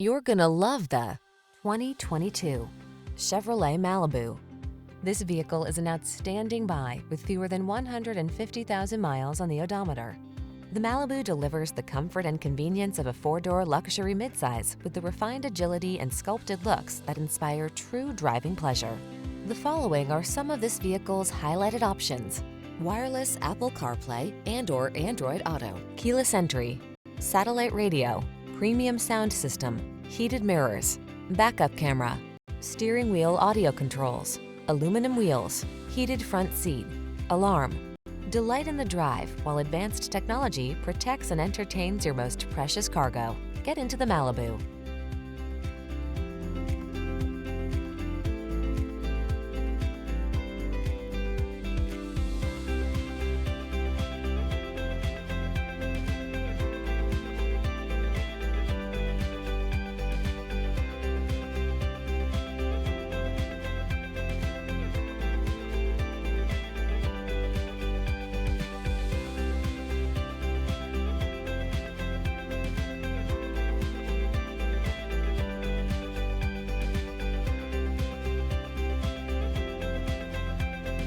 You're gonna love the 2022 Chevrolet Malibu. This vehicle is an outstanding buy with fewer than 150,000 miles on the odometer. The Malibu delivers the comfort and convenience of a four-door luxury midsize with the refined agility and sculpted looks that inspire true driving pleasure. The following are some of this vehicle's highlighted options: wireless Apple CarPlay and/or Android Auto, keyless entry, satellite radio, premium sound system, heated mirrors, backup camera, steering wheel audio controls, aluminum wheels, heated front seat, alarm. Delight in the drive while advanced technology protects and entertains your most precious cargo. Get into the Malibu.